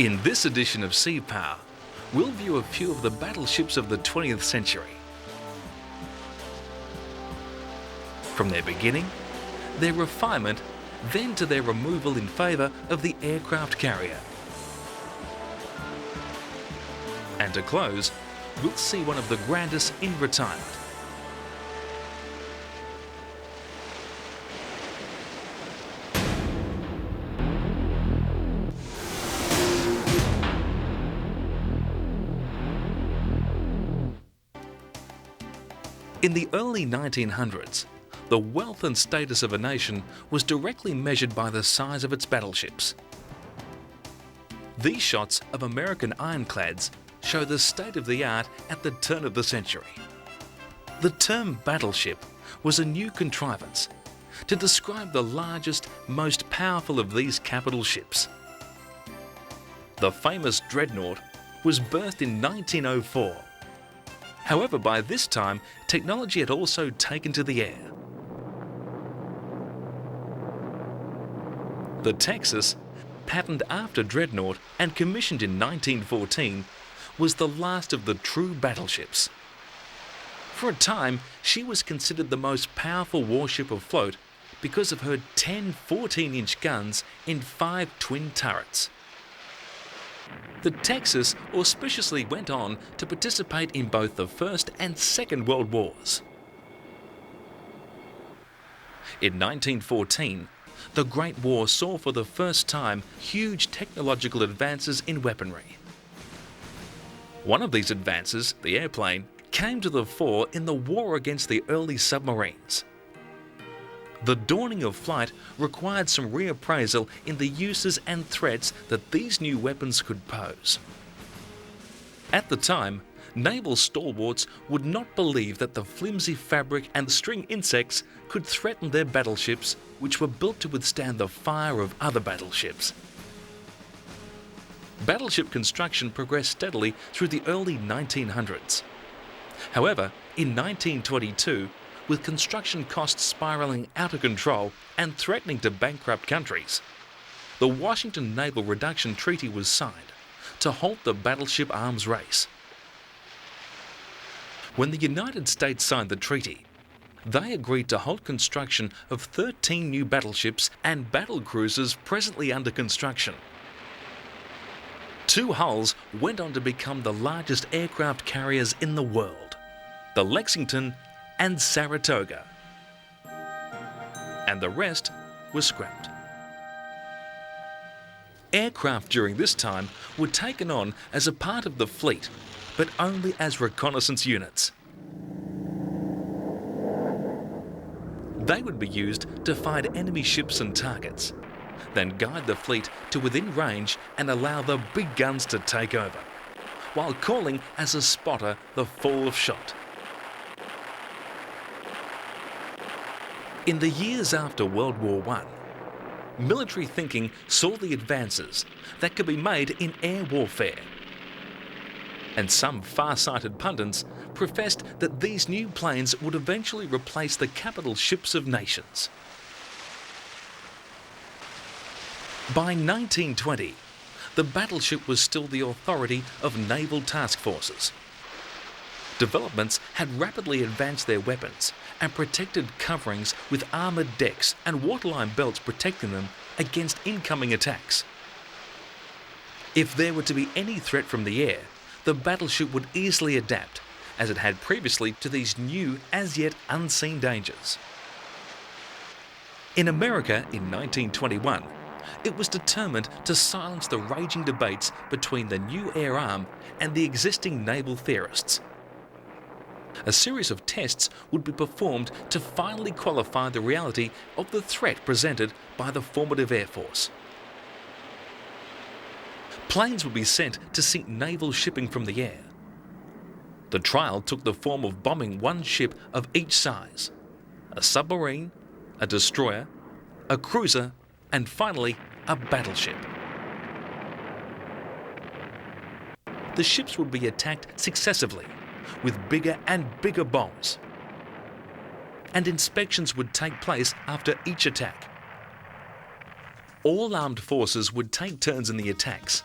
In this edition of Sea Power, we'll view a few of the battleships of the 20th century. From their beginning, their refinement, then to their removal in favour of the aircraft carrier. And to close, we'll see one of the grandest in retirement. In the early 1900s, the wealth and status of a nation was directly measured by the size of its battleships. These shots of American ironclads show the state of the art at the turn of the century. The term battleship was a new contrivance to describe the largest, most powerful of these capital ships. The famous dreadnought was birthed in 1904. However, by this time, technology had also taken to the air. The Texas, patterned after dreadnought and commissioned in 1914, was the last of the true battleships. For a time, she was considered the most powerful warship afloat because of her 10 14-inch guns in 5 twin turrets. The Texas auspiciously went on to participate in both the First and Second World Wars. In 1914, the Great War saw for the first time huge technological advances in weaponry. One of these advances, the airplane, came to the fore in the war against the early submarines. The dawning of flight required some reappraisal in the uses and threats that these new weapons could pose. At the time, naval stalwarts would not believe that the flimsy fabric and string insects could threaten their battleships, which were built to withstand the fire of other battleships. Battleship construction progressed steadily through the early 1900s. However, in 1922, with construction costs spiralling out of control and threatening to bankrupt countries, the Washington Naval Reduction Treaty was signed to halt the battleship arms race. When the United States signed the treaty, they agreed to halt construction of 13 new battleships and battle cruisers presently under construction. 2 hulls went on to become the largest aircraft carriers in the world, the Lexington and Saratoga. And the rest was scrapped. Aircraft during this time were taken on as a part of the fleet, but only as reconnaissance units. They would be used to find enemy ships and targets, then guide the fleet to within range and allow the big guns to take over, while calling as a spotter the fall of shot. In the years after World War I, military thinking saw the advances that could be made in air warfare. And some far-sighted pundits professed that these new planes would eventually replace the capital ships of nations. By 1920, the battleship was still the authority of naval task forces. Developments had rapidly advanced their weapons and protected coverings with armoured decks and waterline belts protecting them against incoming attacks. If there were to be any threat from the air, the battleship would easily adapt, as it had previously, to these new, as yet unseen dangers. In America in 1921, it was determined to silence the raging debates between the new air arm and the existing naval theorists. A series of tests would be performed to finally qualify the reality of the threat presented by the formative Air Force. Planes would be sent to sink naval shipping from the air. The trial took the form of bombing one ship of each size: a submarine, a destroyer, a cruiser, and finally a battleship. The ships would be attacked successively with bigger and bigger bombs, and inspections would take place after each attack. All armed forces would take turns in the attacks,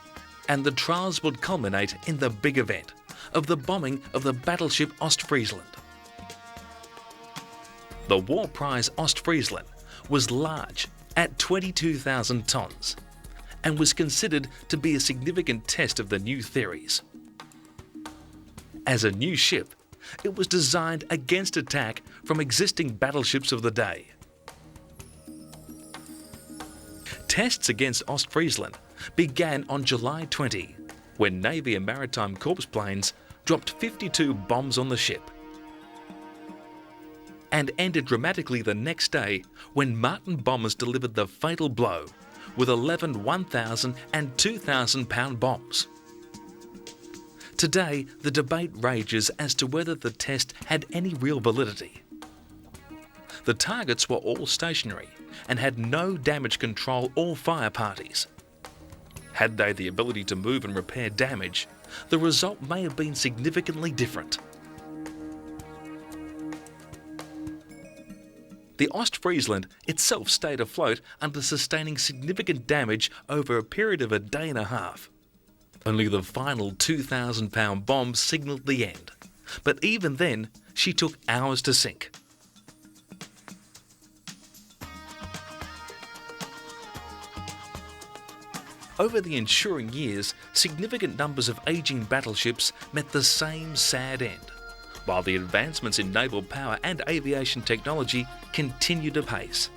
and the trials would culminate in the big event of the bombing of the battleship Ostfriesland. The war prize Ostfriesland was large at 22,000 tons and was considered to be a significant test of the new theories. As a new ship, it was designed against attack from existing battleships of the day. Tests against Ostfriesland began on July 20, when Navy and Maritime Corps planes dropped 52 bombs on the ship, and ended dramatically the next day when Martin bombers delivered the fatal blow with 11 1,000 and 2,000 pound bombs. Today, the debate rages as to whether the test had any real validity. The targets were all stationary and had no damage control or fire parties. Had they the ability to move and repair damage, the result may have been significantly different. The Ostfriesland itself stayed afloat under sustaining significant damage over a period of a day and a half. Only the final 2,000 pound bomb signalled the end, but even then she took hours to sink. Over the ensuing years, significant numbers of ageing battleships met the same sad end, while the advancements in naval power and aviation technology continued apace.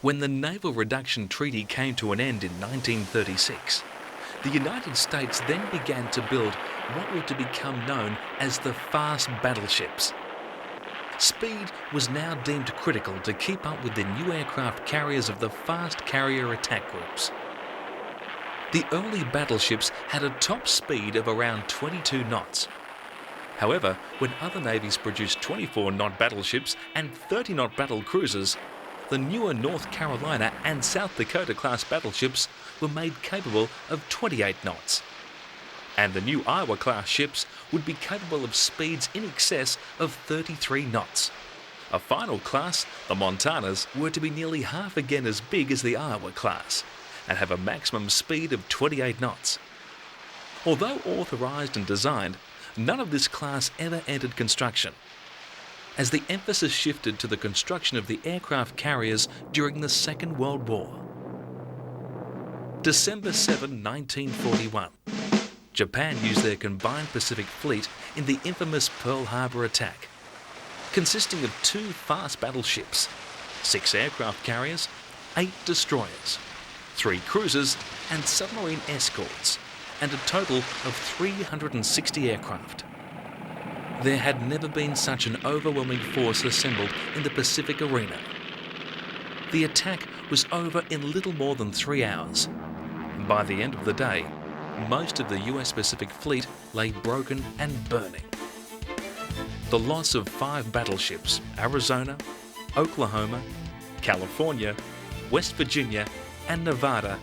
When the Naval Reduction Treaty came to an end in 1936, the United States then began to build what were to become known as the fast battleships. Speed was now deemed critical to keep up with the new aircraft carriers of the fast carrier attack groups. The early battleships had a top speed of around 22 knots. However, when other navies produced 24-knot battleships and 30-knot battle cruisers, the newer North Carolina and South Dakota class battleships were made capable of 28 knots. And the new Iowa class ships would be capable of speeds in excess of 33 knots. A final class, the Montanas, were to be nearly half again as big as the Iowa class and have a maximum speed of 28 knots. Although authorised and designed, none of this class ever entered construction, as the emphasis shifted to the construction of the aircraft carriers during the Second World War. December 7, 1941. Japan used their combined Pacific Fleet in the infamous Pearl Harbor attack, consisting of 2 fast battleships, 6 aircraft carriers, 8 destroyers, 3 cruisers and submarine escorts, and a total of 360 aircraft. There had never been such an overwhelming force assembled in the Pacific arena. The attack was over in little more than 3 hours. By the end of the day, most of the US Pacific Fleet lay broken and burning. The loss of 5 battleships, Arizona, Oklahoma, California, West Virginia and Nevada,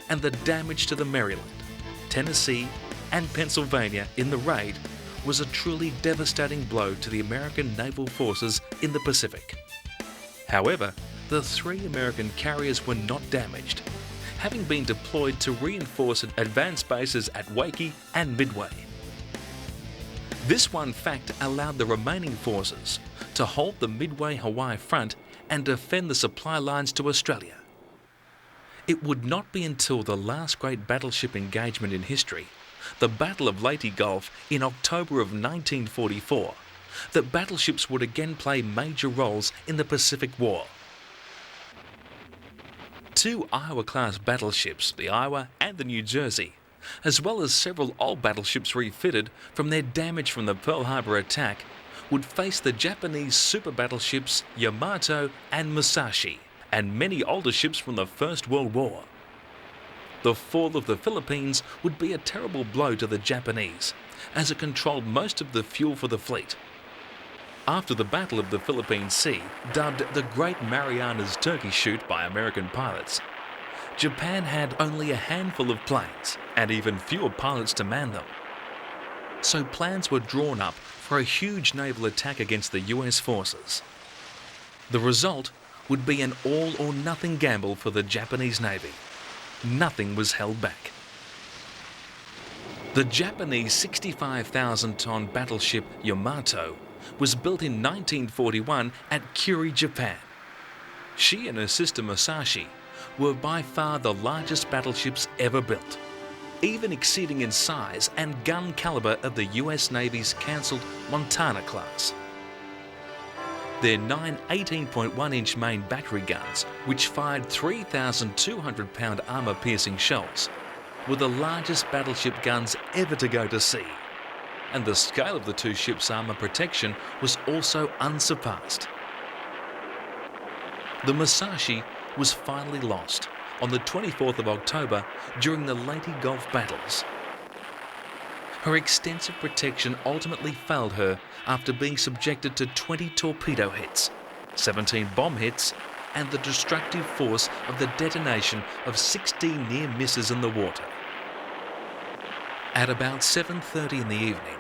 and the damage to the Maryland, Tennessee and Pennsylvania in the raid was a truly devastating blow to the American naval forces in the Pacific. However, the 3 American carriers were not damaged, having been deployed to reinforce advanced bases at Waikiki and Midway. This one fact allowed the remaining forces to hold the Midway-Hawaii front and defend the supply lines to Australia. It would not be until the last great battleship engagement in history, the Battle of Leyte Gulf in October of 1944, that battleships would again play major roles in the Pacific War. 2 Iowa-class battleships, the Iowa and the New Jersey, as well as several old battleships refitted from their damage from the Pearl Harbor attack, would face the Japanese super battleships Yamato and Musashi, and many older ships from the First World War. The fall of the Philippines would be a terrible blow to the Japanese, as it controlled most of the fuel for the fleet. After the Battle of the Philippine Sea, dubbed the Great Marianas Turkey Shoot by American pilots, Japan had only a handful of planes and even fewer pilots to man them. so plans were drawn up for a huge naval attack against the US forces. The result would be an all-or-nothing gamble for the Japanese Navy. Nothing was held back. The Japanese 65,000-ton battleship Yamato was built in 1941 at Kure, Japan. She and her sister Musashi were by far the largest battleships ever built, even exceeding in size and gun caliber of the US Navy's cancelled Montana class. Their 9 18.1-inch main battery guns, which fired 3,200-pound armour-piercing shells, were the largest battleship guns ever to go to sea, and the scale of the two ships' armour protection was also unsurpassed. The Musashi was finally lost on the 24th of October during the Leyte Gulf battles. Her extensive protection ultimately failed her after being subjected to 20 torpedo hits, 17 bomb hits, and the destructive force of the detonation of 16 near misses in the water. At about 7:30 in the evening,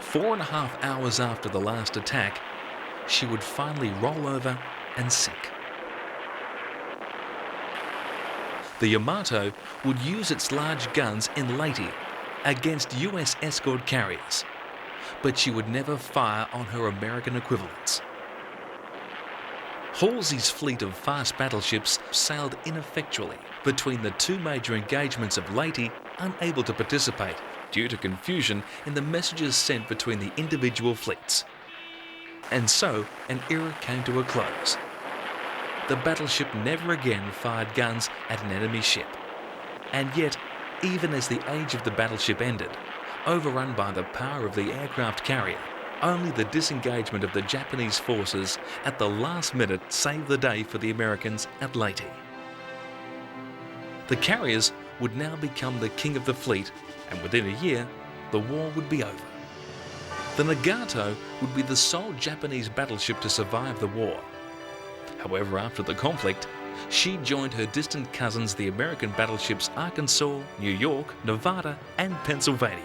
4.5 hours after the last attack, she would finally roll over and sink. The Yamato would use its large guns in Leyte against US escort carriers, but she would never fire on her American equivalents. Halsey's fleet of fast battleships sailed ineffectually between the two major engagements of Leyte, unable to participate due to confusion in the messages sent between the individual fleets. And so an era came to a close. The battleship never again fired guns at an enemy ship. And yet, even as the age of the battleship ended, overrun by the power of the aircraft carrier, only the disengagement of the Japanese forces at the last minute saved the day for the Americans at Leyte. The carriers would now become the king of the fleet, and within a year, the war would be over. The Nagato would be the sole Japanese battleship to survive the war. However, after the conflict, she joined her distant cousins, the American battleships Arkansas, New York, Nevada, and Pennsylvania.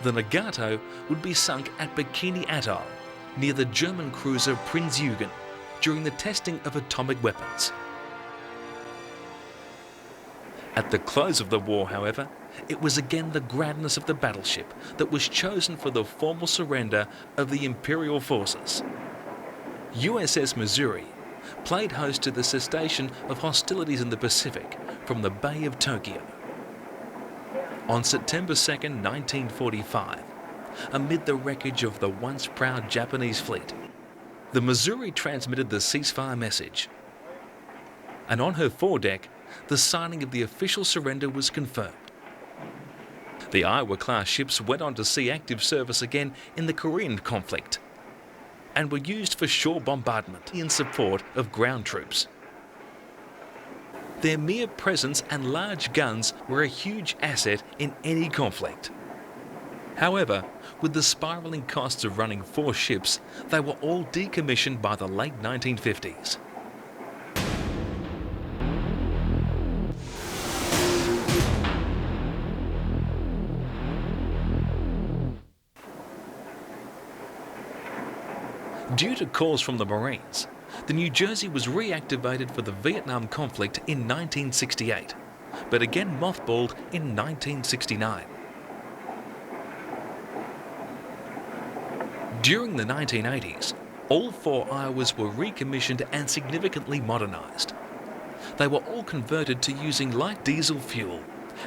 The Nagato would be sunk at Bikini Atoll, near the German cruiser Prinz Eugen, during the testing of atomic weapons. At the close of the war, however, it was again the grandness of the battleship that was chosen for the formal surrender of the Imperial forces. USS Missouri played host to the cessation of hostilities in the Pacific from the Bay of Tokyo. On September 2, 1945, amid the wreckage of the once proud Japanese fleet, the Missouri transmitted the ceasefire message. And on her foredeck, the signing of the official surrender was confirmed. The Iowa-class ships went on to see active service again in the Korean conflict and were used for shore bombardment in support of ground troops. Their mere presence and large guns were a huge asset in any conflict. However, with the spiralling costs of running 4 ships, they were all decommissioned by the late 1950s. Due to calls from the Marines, the New Jersey was reactivated for the Vietnam conflict in 1968, but again mothballed in 1969. During the 1980s, all 4 Iowas were recommissioned and significantly modernised. They were all converted to using light diesel fuel,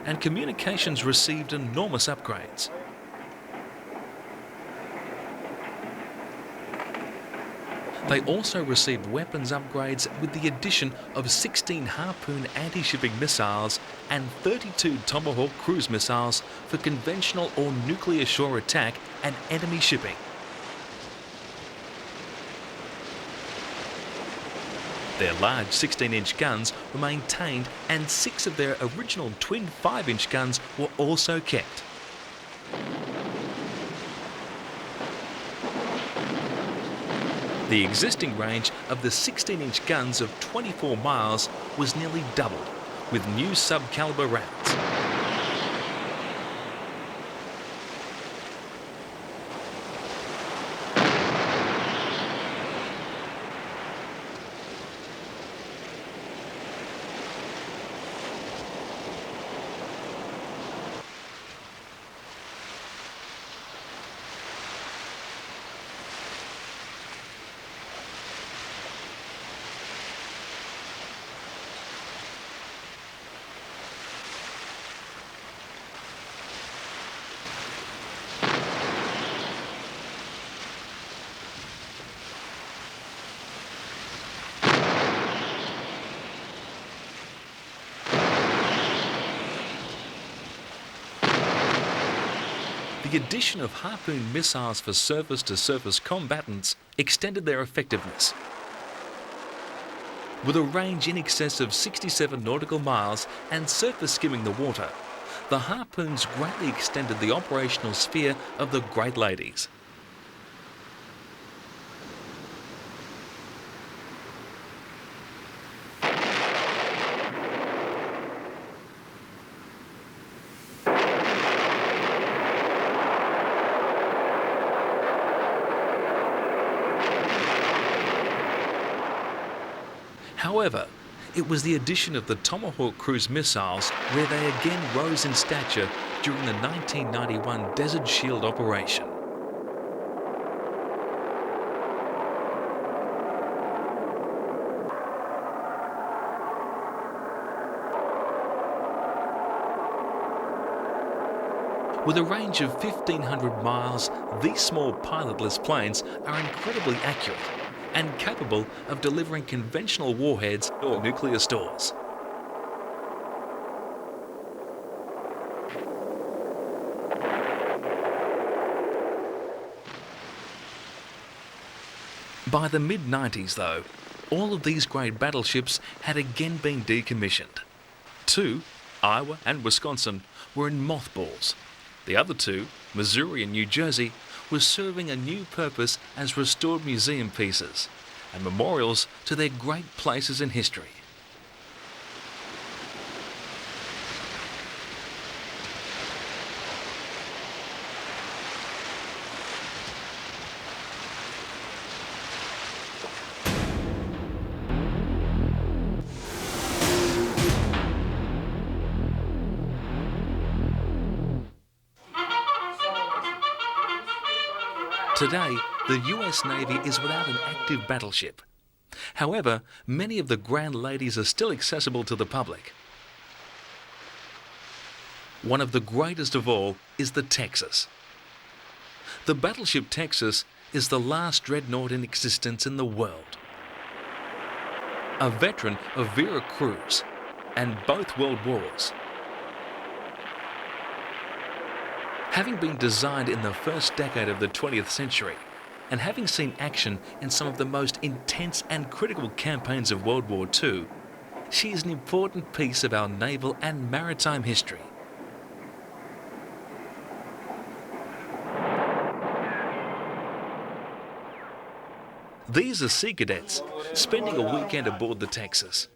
and communications received enormous upgrades. They also received weapons upgrades with the addition of 16 Harpoon anti-shipping missiles and 32 Tomahawk cruise missiles for conventional or nuclear shore attack and enemy shipping. Their large 16-inch guns were maintained, and 6 of their original twin 5-inch guns were also kept. The existing range of the 16-inch guns of 24 miles was nearly doubled with new sub-caliber rounds. The addition of Harpoon missiles for surface-to-surface combatants extended their effectiveness. With a range in excess of 67 nautical miles and surface skimming the water, the Harpoons greatly extended the operational sphere of the Great Ladies. However, it was the addition of the Tomahawk cruise missiles where they again rose in stature during the 1991 Desert Shield operation. With a range of 1,500 miles, these small pilotless planes are incredibly accurate and capable of delivering conventional warheads or nuclear stores. By the mid-90s, though, all of these great battleships had again been decommissioned. 2, Iowa and Wisconsin, were in mothballs. The other 2, Missouri and New Jersey, were serving a new purpose as restored museum pieces and memorials to their great places in history. Today, the US Navy is without an active battleship. However, many of the Grand Ladies are still accessible to the public. One of the greatest of all is the Texas. The battleship Texas is the last dreadnought in existence in the world. A veteran of Vera Cruz and both World Wars. Having been designed in the first decade of the 20th century, and having seen action in some of the most intense and critical campaigns of World War II, she is an important piece of our naval and maritime history. These are Sea Cadets spending a weekend aboard the Texas.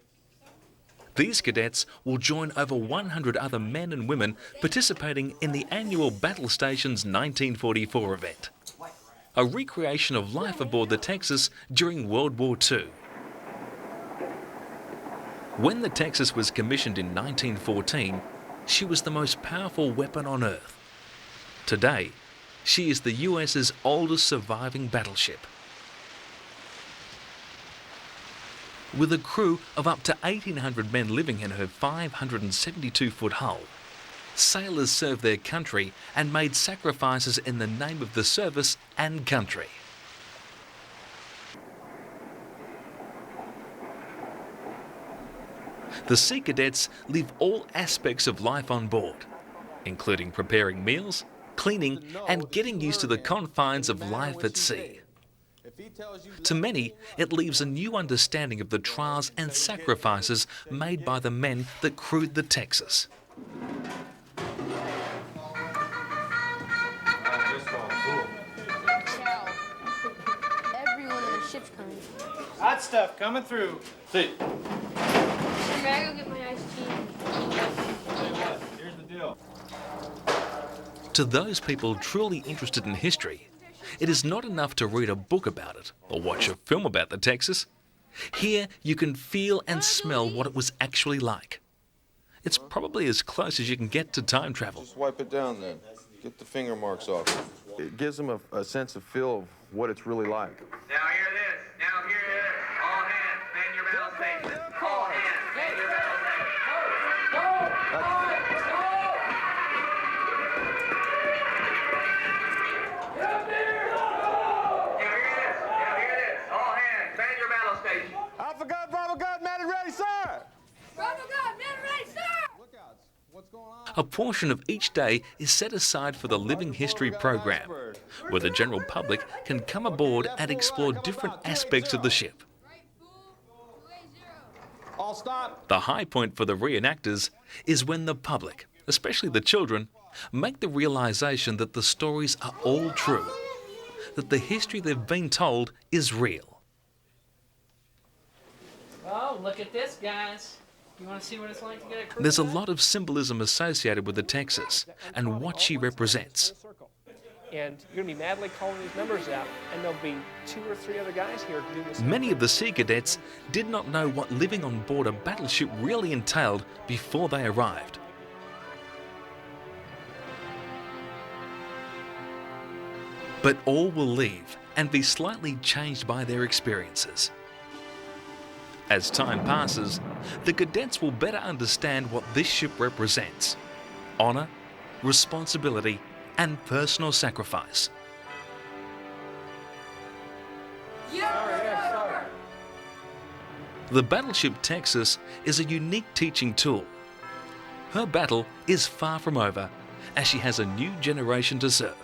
These cadets will join over 100 other men and women participating in the annual Battle Stations 1944 event, a recreation of life aboard the Texas during World War II. When the Texas was commissioned in 1914, she was the most powerful weapon on Earth. Today, she is the US's oldest surviving battleship. With a crew of up to 1,800 men living in her 572-foot hull, sailors served their country and made sacrifices in the name of the service and country. The Sea Cadets live all aspects of life on board, including preparing meals, cleaning, and getting used to the confines of life at sea. To many, it leaves a new understanding of the trials and sacrifices made by the men that crewed the Texas. Everyone on the ship's coming. Hot stuff coming through. See. May I go get my iced tea? Tell you what, here's the deal. To those people truly interested in history, it is not enough to read a book about it or watch a film about the Texas. Here you can feel and smell what it was actually like. It's probably as close as you can get to time travel. Just wipe it down then. Get the finger marks off. It gives them a sense of feel of what it's really like. Now hear this. Now hear this. All hands, man your battle stations. All hands, man your battle stations. Alpha Guard, Bravo Guard, man and ready, sir! Bravo God, man ready, sir! Lookouts, what's going on? A portion of each day is set aside for the Living History program, where the general public can come aboard and explore different aspects of the ship. All stop. The high point for the reenactors is when the public, especially the children, make the realization that the stories are all true, that the history they've been told is real. Oh, look at this, guys. You want to see what it's like to get a Corvette? There's a lot of symbolism associated with the Texas and what she represents. And you're going to be madly calling these numbers out, and there'll be 2 or 3 other guys here doing this. Many of the Sea Cadets did not know what living on board a battleship really entailed before they arrived. But all will leave and be slightly changed by their experiences. As time passes, the cadets will better understand what this ship represents: honor, responsibility, and personal sacrifice. The Battleship Texas is a unique teaching tool. Her battle is far from over, as she has a new generation to serve.